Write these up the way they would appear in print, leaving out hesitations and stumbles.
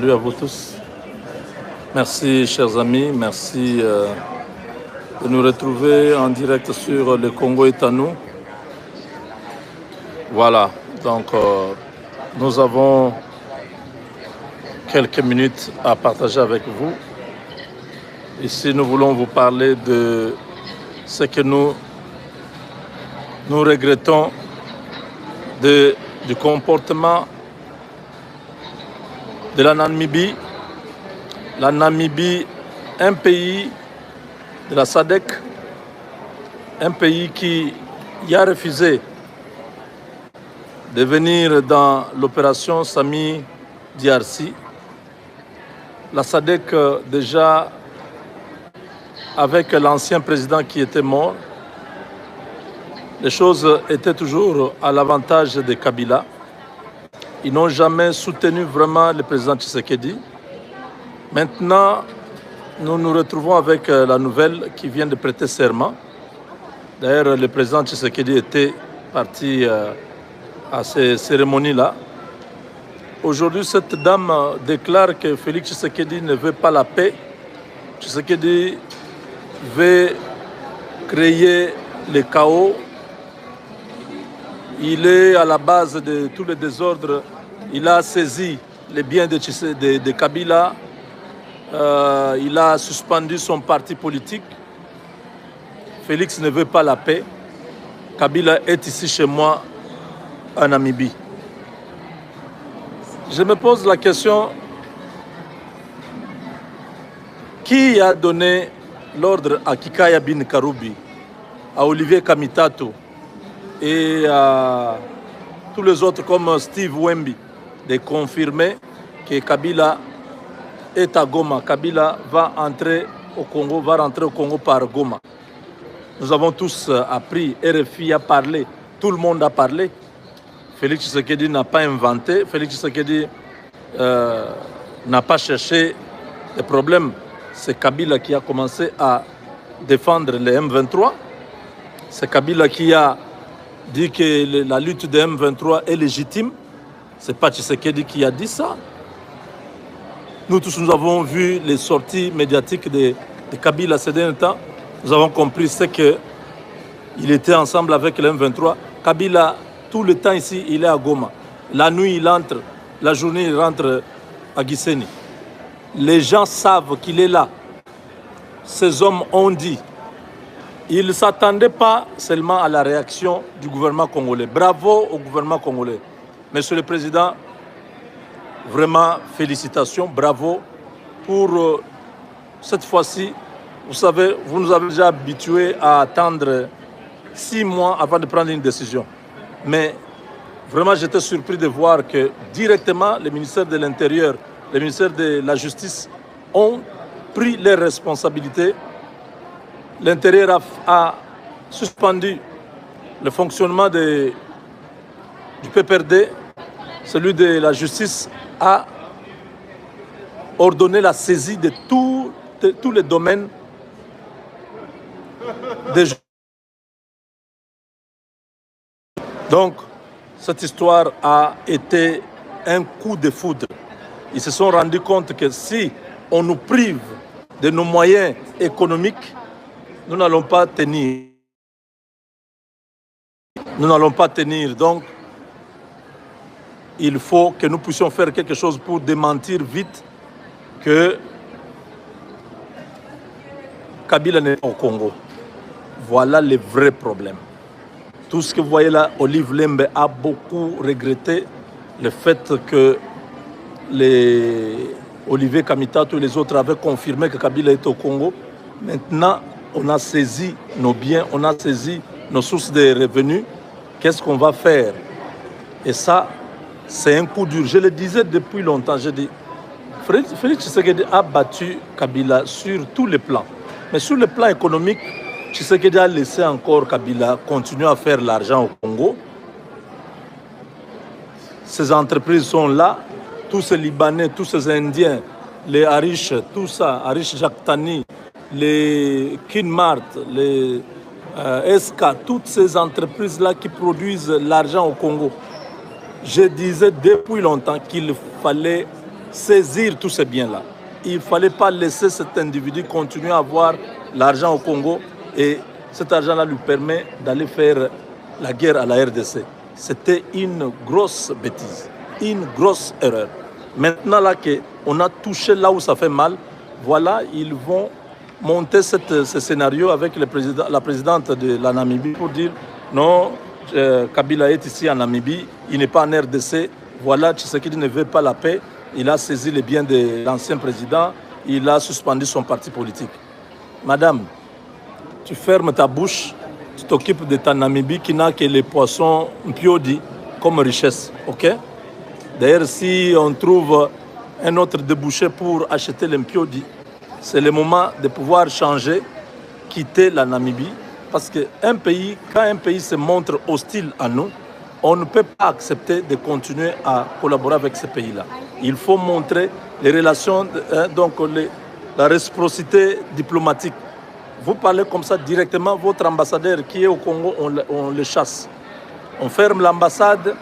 Salut à vous tous. Merci, chers amis. Merci de nous retrouver en direct sur Le Congo est à nous. Voilà. Donc, nous avons quelques minutes à partager avec vous. Ici, nous voulons vous parler de ce que nous regrettons du comportement de la Namibie. La Namibie, un pays de la SADC, un pays qui a refusé de venir dans l'opération Sami DRC. La SADC, déjà, avec l'ancien président qui était mort, les choses étaient toujours à l'avantage de Kabila. Ils n'ont jamais soutenu vraiment le président Tshisekedi. Maintenant, nous nous retrouvons avec la nouvelle qui vient de prêter serment. D'ailleurs, le président Tshisekedi était parti à ces cérémonies-là. Aujourd'hui, cette dame déclare que Félix Tshisekedi ne veut pas la paix. Tshisekedi veut créer le chaos. Il est à la base de tous les désordres. Il a saisi les biens de Kabila. Il a suspendu son parti politique. Félix ne veut pas la paix. Kabila est ici chez moi, en Namibie. Je me pose la question, qui a donné l'ordre à Kikaya Bin Karoubi, à Olivier Kamitato et à tous les autres comme Steve Wemby de confirmer que Kabila est à Goma. Kabila va rentrer au Congo par Goma. Nous avons tous appris, RFI a parlé, tout le monde a parlé. Félix Tshisekedi n'a pas inventé, Félix Tshisekedi n'a pas cherché des problèmes. C'est Kabila qui a commencé à défendre les M23. C'est Kabila qui a dit que la lutte des M23 est légitime. Ce n'est pas Tshisekedi qui a dit ça. Nous tous, nous avons vu les sorties médiatiques de Kabila ces derniers temps. Nous avons compris ce qu'il était ensemble avec les M23. Kabila, tout le temps ici, il est à Goma. La nuit, il entre. La journée, il rentre à Gisenyi. Les gens savent qu'il est là. Ces hommes ont dit. Ils ne s'attendaient pas seulement à la réaction du gouvernement congolais. Bravo au gouvernement congolais. Monsieur le Président, vraiment félicitations, bravo pour cette fois-ci. Vous savez, vous nous avez déjà habitués à attendre 6 mois avant de prendre une décision. Mais vraiment, j'étais surpris de voir que directement, le ministère de l'Intérieur, le ministère de la Justice ont pris leurs responsabilités. L'Intérieur a suspendu le fonctionnement du PPRD. Celui de la Justice a ordonné la saisie de tous les domaines des gens. Donc, cette histoire a été un coup de foudre. Ils se sont rendus compte que si on nous prive de nos moyens économiques, nous n'allons pas tenir. Nous n'allons pas tenir. Donc, il faut que nous puissions faire quelque chose pour démentir vite que Kabila n'est pas au Congo. Voilà le vrai problème. Tout ce que vous voyez là, Olive Lembe a beaucoup regretté le fait que Olivier Kamitato et les autres avaient confirmé que Kabila est au Congo. Maintenant, on a saisi nos biens, on a saisi nos sources de revenus. Qu'est-ce qu'on va faire? Et ça, c'est un coup dur. Je le disais depuis longtemps. Je dis, Félix Tshisekedi a battu Kabila sur tous les plans. Mais sur le plan économique, Tshisekedi a laissé encore Kabila continuer à faire l'argent au Congo. Ces entreprises sont là. Tous ces Libanais, tous ces Indiens, les Harish, tout ça, Harish Jaktani, les Kinmart, les SK, toutes ces entreprises-là qui produisent l'argent au Congo. Je disais depuis longtemps qu'il fallait saisir tous ces biens-là. Il ne fallait pas laisser cet individu continuer à avoir l'argent au Congo et cet argent-là lui permet d'aller faire la guerre à la RDC. C'était une grosse bêtise, une grosse erreur. Maintenant là qu'on a touché là où ça fait mal, voilà, ils vont monter ce scénario avec la présidente de la Namibie pour dire non, Kabila est ici en Namibie, il n'est pas en RDC, voilà, Tshisekedi ne veut pas la paix, il a saisi les biens de l'ancien président, il a suspendu son parti politique. Madame, tu fermes ta bouche, tu t'occupes de ta Namibie qui n'a que les poissons mpiodi comme richesse, ok? D'ailleurs, si on trouve un autre débouché pour acheter les mpiodi, c'est le moment de pouvoir changer, quitter la Namibie, parce qu'un pays, quand un pays se montre hostile à nous, on ne peut pas accepter de continuer à collaborer avec ce pays-là. Il faut montrer les relations, donc la réciprocité diplomatique. Vous parlez comme ça directement, votre ambassadeur qui est au Congo, on le chasse. On ferme l'ambassade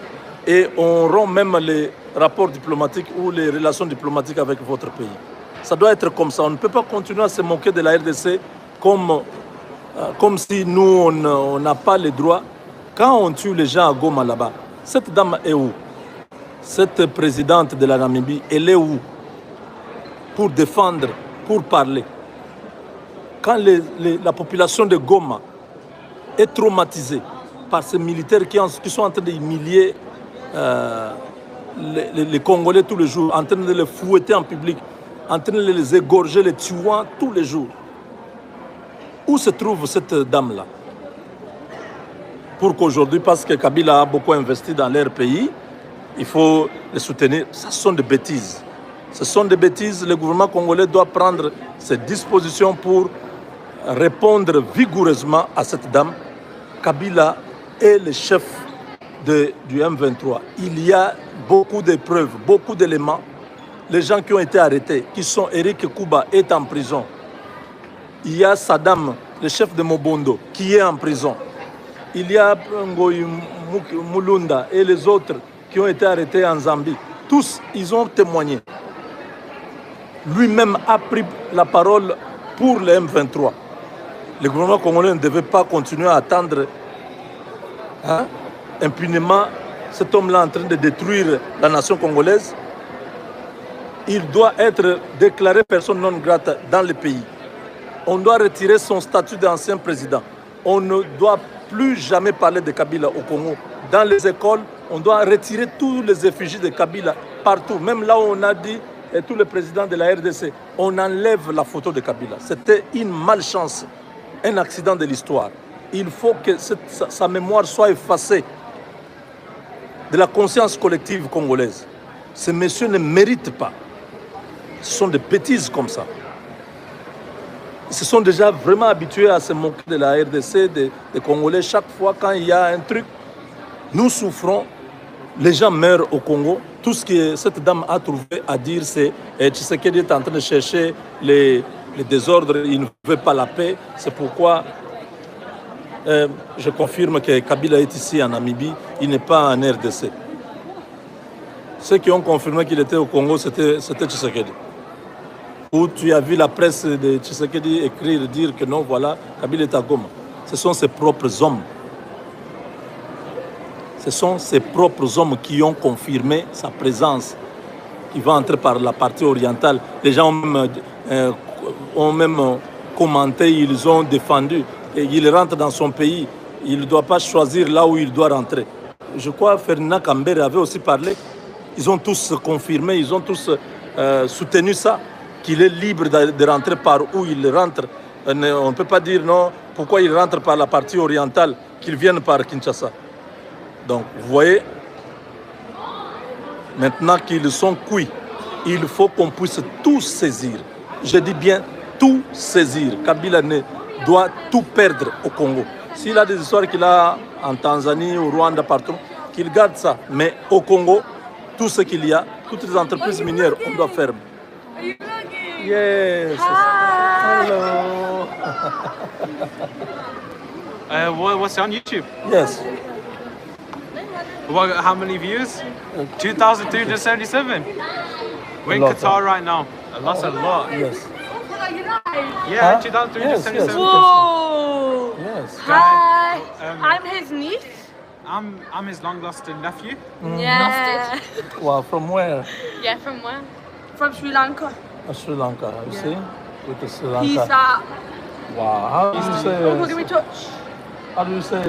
et on rompt même les rapports diplomatiques ou les relations diplomatiques avec votre pays. Ça doit être comme ça. On ne peut pas continuer à se moquer de la RDC comme si nous, on n'a pas les droits. Quand on tue les gens à Goma là-bas, cette dame est où? Cette présidente de la Namibie, elle est où? Pour défendre, pour parler. Quand la population de Goma est traumatisée par ces militaires qui sont en train d'humilier les Congolais tous les jours, en train de les fouetter en public, en train de les égorger, les tuant tous les jours. Où se trouve cette dame-là? Pour qu'aujourd'hui, parce que Kabila a beaucoup investi dans leur pays, il faut les soutenir. Ce sont des bêtises. Ce sont des bêtises. Le gouvernement congolais doit prendre ses dispositions pour répondre vigoureusement à cette dame. Kabila est le chef du M23. Il y a beaucoup de preuves, beaucoup d'éléments. Les gens qui ont été arrêtés, qui sont Eric Kouba, est en prison. Il y a Saddam, le chef de Mobondo, qui est en prison. Il y a Ngoï Mulunda et les autres qui ont été arrêtés en Zambie. Tous, ils ont témoigné. Lui-même a pris la parole pour le M23. Le gouvernement congolais ne devait pas continuer à attendre impunément cet homme-là en train de détruire la nation congolaise. Il doit être déclaré personne non grata dans le pays. On doit retirer son statut d'ancien président. On ne doit plus jamais parler de Kabila au Congo. Dans les écoles, on doit retirer tous les effigies de Kabila partout. Même là où on a dit tous les présidents de la RDC, on enlève la photo de Kabila. C'était une malchance, un accident de l'histoire. Il faut que sa mémoire soit effacée de la conscience collective congolaise. Ces messieurs ne méritent pas. Ce sont des bêtises comme ça. Ils se sont déjà vraiment habitués à se moquer de la RDC, des Congolais. Chaque fois quand il y a un truc, nous souffrons, les gens meurent au Congo. Tout ce que cette dame a trouvé à dire, c'est Tshisekedi est en train de chercher les désordres, il ne veut pas la paix. C'est pourquoi je confirme que Kabila est ici en Namibie, il n'est pas en RDC. Ceux qui ont confirmé qu'il était au Congo, c'était Tshisekedi. Où tu as vu la presse de Tshisekedi écrire, dire que non, voilà, Kabila est à Goma. Ce sont ses propres hommes. Ce sont ses propres hommes qui ont confirmé sa présence, qui va entrer par la partie orientale. Les gens ont même commenté, ils ont défendu. Et il rentre dans son pays, il ne doit pas choisir là où il doit rentrer. Je crois que Ferdinand Kambere avait aussi parlé. Ils ont tous confirmé, ils ont tous soutenu ça, qu'il est libre de rentrer par où il rentre. On ne peut pas dire non, pourquoi il rentre par la partie orientale, qu'il vienne par Kinshasa. Donc, vous voyez, maintenant qu'ils sont cuits, il faut qu'on puisse tout saisir. Je dis bien tout saisir. Kabila doit tout perdre au Congo. S'il a des histoires qu'il a en Tanzanie, au Rwanda, partout, qu'il garde ça. Mais au Congo, tout ce qu'il y a, toutes les entreprises minières, on doit fermer. Yes. Hi. Hello. What's on YouTube? Yes. How many views? 2,377. We're in Qatar right now. That's a lot. Yes. Yeah, 2003 Yes, to yes. 77. Whoa! Yes. Hi, I'm his niece. I'm his long-lost nephew. Yeah. Wow, from where? Yeah, from where? From Sri Lanka. Sri Lanka, you see? With the Sri Peace Lanka. out. Wow, how do you Don't give say, me touch. how do you say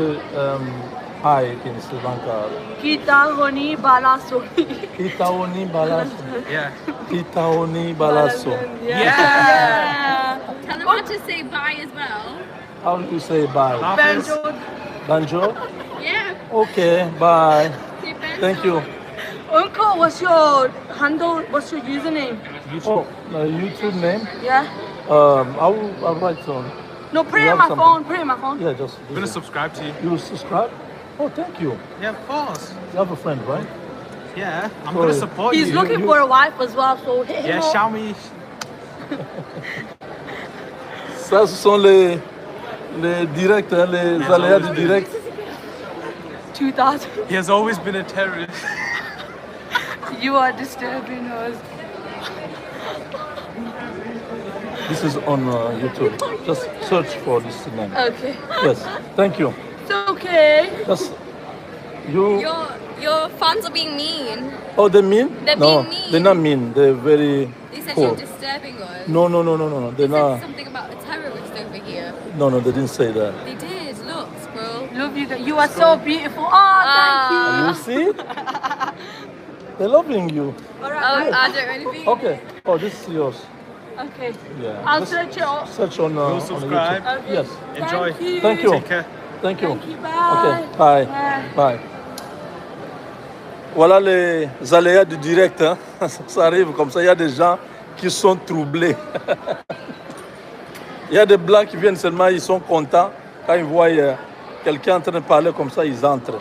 hi in Sri Lanka? Kita honi bala sohi. Itaoni balaso. Yeah. Itaoni balaso. Yeah. Tell them how to say bye as well. How do you say bye? Banjo. Banjo? Yeah. Okay, bye. Say bye. Thank you. Uncle, what's your handle? What's your username? Oh, YouTube name? Yeah. I'll write on. No, put it You in have my something? phone. Put it in my phone. Yeah, just. I'm gonna subscribe to you. You subscribe? Oh, thank you. Yeah, of course. You have a friend, right? Yeah, I'm Sorry. gonna support He's you. looking for a wife as well, so hit him Yeah, up. shout me. Ça, ce sont les directs, hein, les aléas du direct. 2000. He has always been a terrorist. You are disturbing us. This is on YouTube. Just search for this name. Okay. Yes, thank you. It's okay. Just you. Your fans are being mean. Oh, they mean? They're no, being mean. they're not mean. They're very They said cool. you're disturbing us. No. They're They said not. something about a terrorist over here. No, they didn't say that. They did. Look, bro. Love you guys. You are so beautiful. Oh, thank You see? They're loving you. you. All Oh, right. I don't anything. Okay. Oh, this is yours. Okay. Yeah. I'll Just search it up. Search on, on subscribe. YouTube. Okay. Yes. Enjoy. Thank you. Thank you. Take care. Thank you. Thank you. Bye. Okay. Bye. Bye. Bye. Voilà les aléas du direct. Hein. Ça arrive comme ça. Il y a des gens qui sont troublés. Il y a des blancs qui viennent seulement, ils sont contents. Quand ils voient quelqu'un en train de parler comme ça, ils entrent.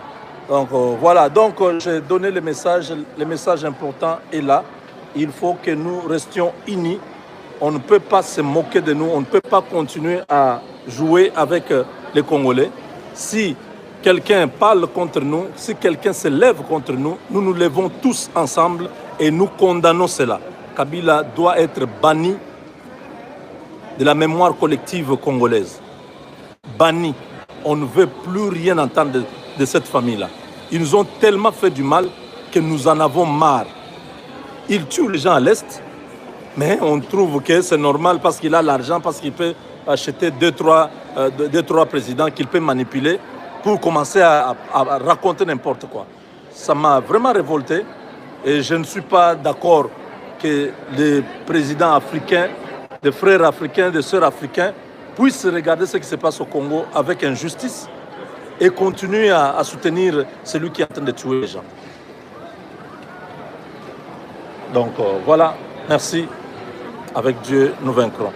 Donc voilà. Donc j'ai donné le message. Le message important est là. Il faut que nous restions unis. On ne peut pas se moquer de nous. On ne peut pas continuer à jouer avec les Congolais. Si quelqu'un parle contre nous, si quelqu'un se lève contre nous, nous nous levons tous ensemble et nous condamnons cela. Kabila doit être banni de la mémoire collective congolaise. Banni. On ne veut plus rien entendre de cette famille-là. Ils nous ont tellement fait du mal que nous en avons marre. Ils tuent les gens à l'Est, mais on trouve que c'est normal parce qu'il a l'argent, parce qu'il peut acheter deux, trois présidents qu'il peut manipuler pour commencer à raconter n'importe quoi. Ça m'a vraiment révolté et je ne suis pas d'accord que les présidents africains, des frères africains, des sœurs africains puissent regarder ce qui se passe au Congo avec injustice et continuer à soutenir celui qui est en train de tuer les gens. Donc voilà, merci. Avec Dieu, nous vaincrons.